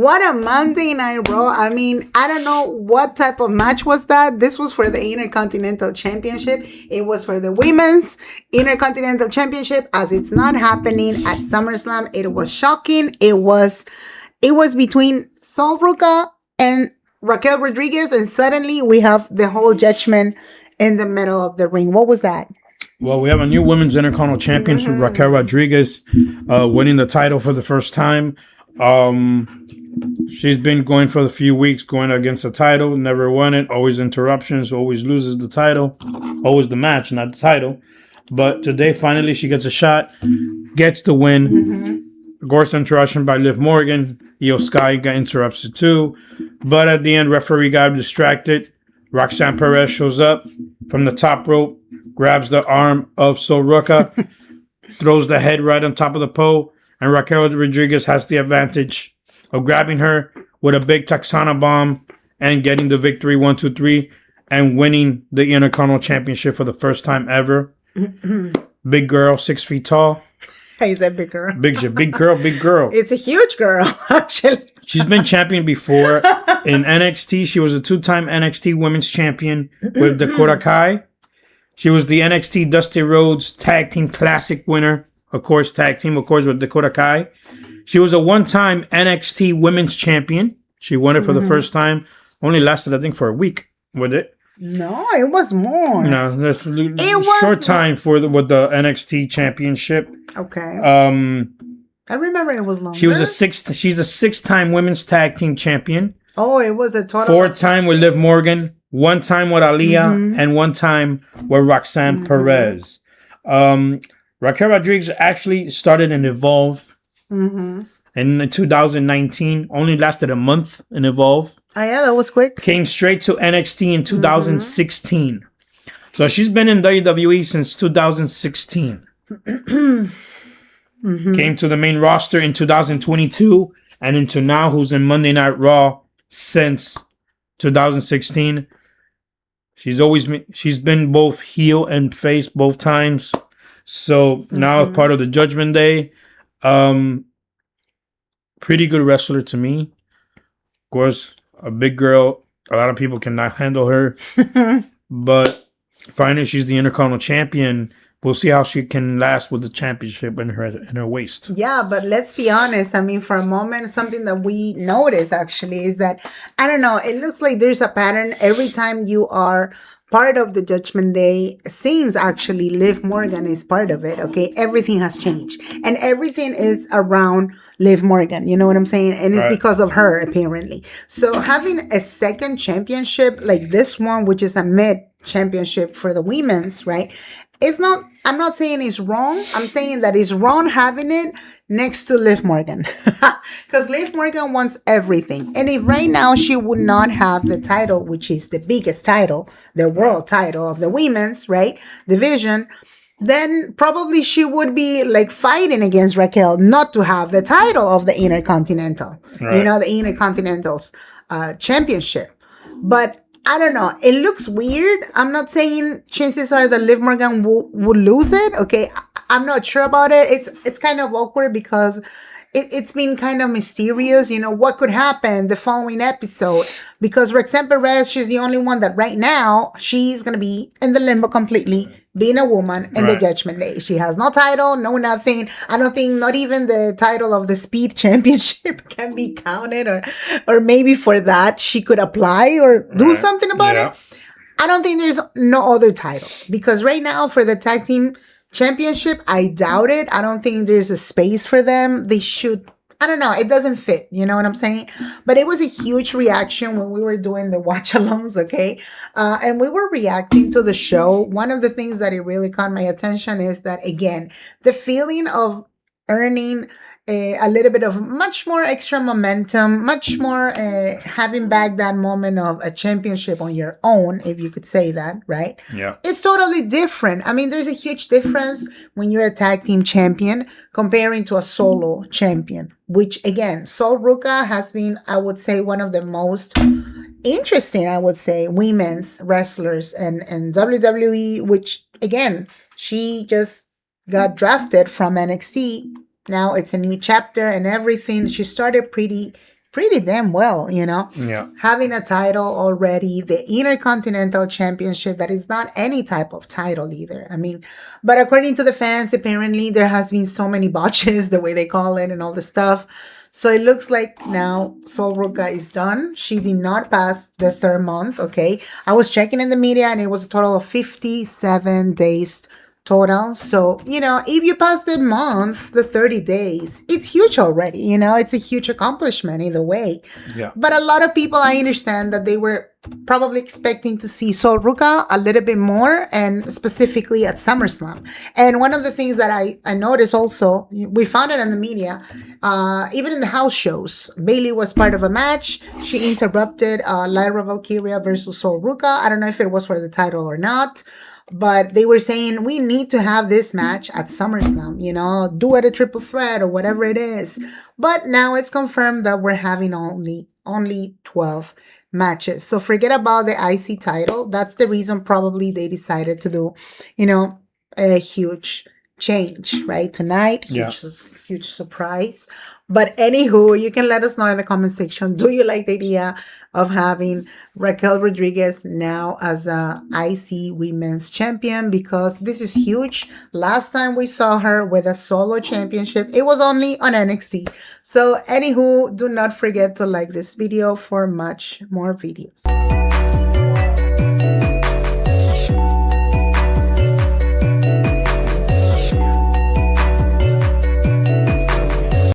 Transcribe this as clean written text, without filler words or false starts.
What a Monday Night Raw. I mean, I don't know what type of match was that. This was for the Intercontinental Championship. It was for the Women's Intercontinental Championship, as it's not happening at SummerSlam. It was shocking. It was between Sol Ruca and Raquel Rodriguez, and suddenly we have the whole Judgment in the middle of the ring. What was that? Well, we have a new Women's Intercontinental Champion, Raquel Rodriguez, winning the title for the first time. She's been going for a few weeks, going against the title, never won it, always interruptions, always loses the title, always the match, not the title. But today, finally, she gets a shot, gets the win. Of course, interruption by Liv Morgan. Io Sky got interrupted too. But at the end, referee got distracted. Roxanne Perez shows up from the top rope, grabs the arm of Sol Ruca, throws the head right on top of the pole, and Raquel Rodriguez has the advantage of grabbing her with a big Texana bomb and getting the victory 1-2-3 and winning the Intercontinental Championship for the first time ever. Big girl, 6 feet tall. Hey, is that big girl? Big girl, big girl. It's a huge girl, actually. She's been champion before. In NXT, she was a 2-time NXT Women's Champion with Dakota Kai. She was the NXT Dusty Rhodes Tag Team Classic winner. Of course, tag team, with Dakota Kai. She was a 1-time NXT Women's Champion. She won it for the first time. Only lasted, I think, for a week with it. No, it was more. No, that's short time with the NXT Championship. Okay. I remember it was longer. She's a 6-time Women's Tag Team Champion. Oh, it was a total. 4-time with Liv Morgan, 1 time with Aaliyah, and 1 time with Roxanne Perez. Raquel Rodriguez actually started in Evolve in 2019. Only lasted a month in Evolve. Oh, yeah, that was quick. Came straight to NXT in 2016. So she's been in WWE since 2016. Came to the main roster in 2022 and into now, who's in Monday Night Raw since 2016. She's been both heel and face both times. So now part of the Judgment Day. Pretty good wrestler to me. Of course, a big girl. A lot of people cannot handle her. But finally, she's the Intercontinental Champion. We'll see how she can last with the championship in her waist. Yeah, but let's be honest. I mean, for a moment, something that we notice actually is that, I don't know, it looks like there's a pattern every time you are part of the Judgment Day. Since actually Liv Morgan is part of it, okay? Everything has changed. And everything is around Liv Morgan. You know what I'm saying? And it's because of her, apparently. So having a second championship like this one, which is a mid-championship for the women's, right? I'm not saying it's wrong. I'm saying that it's wrong having it next to Liv Morgan. Because Liv Morgan wants everything. And if right now she would not have the title, which is the biggest title, the world title of the women's, right, division, then probably she would be like fighting against Raquel not to have the title of the Intercontinental. Right. You know, the Intercontinental's championship. But I don't know. It looks weird. I'm not saying chances are that Liv Morgan will lose it. Okay. I'm not sure about it. It's kind of awkward because it's been kind of mysterious. You know, what could happen the following episode? Because Roxanne Perez, she's the only one that right now, she's going to be in the limbo completely, being a woman in the Judgment Day. She has no title, no nothing. I don't think not even the title of the Speed Championship can be counted, or maybe for that she could apply or do something about it. I don't think there's no other title, because right now for the Tag Team Championship, I doubt it. I don't think there's a space for them. They should, I don't know. It doesn't fit. You know what I'm saying? But it was a huge reaction when we were doing the watch-alongs, okay? And we were reacting to the show. One of the things that it really caught my attention is that, again, the feeling of earning a little bit of much more extra momentum, much more having back that moment of a championship on your own, if you could say that, right? Yeah. It's totally different. I mean, there's a huge difference when you're a tag team champion comparing to a solo champion, which again, Sol Ruca has been, I would say, one of the most interesting, I would say, women's wrestlers and WWE, which again, she just got drafted from NXT. Now it's a new chapter and everything. She started pretty pretty damn well, you know. Yeah. Having a title already, the Intercontinental Championship, that is not any type of title either. I mean, but according to the fans, apparently there has been so many botches, the way they call it, and all the stuff. So it looks like now Sol Ruca is done. She did not pass the third month. Okay, I was checking in the media, and it was a total of 57 days total. So, you know, if you pass the month, the 30 days, it's huge already. You know, it's a huge accomplishment either way. Yeah. But a lot of people, I understand that they were probably expecting to see Sol Ruca a little bit more, and specifically at SummerSlam. And one of the things that I noticed also, we found it in the media, even in the house shows, Bailey was part of a match. She interrupted Lyra Valkyria versus Sol Ruca. I don't know if it was for the title or not, but they were saying we need to have this match at SummerSlam, you know, do it a triple threat or whatever it is. But now it's confirmed that we're having only 12 matches. So forget about the IC title. That's the reason probably they decided to do, you know, a huge change, right? Tonight, huge surprise. But anywho, you can let us know in the comment section. Do you like the idea of having Raquel Rodriguez now as a IC Women's Champion? Because this is huge. Last time we saw her with a solo championship, it was only on NXT. So anywho, do not forget to like this video for much more videos.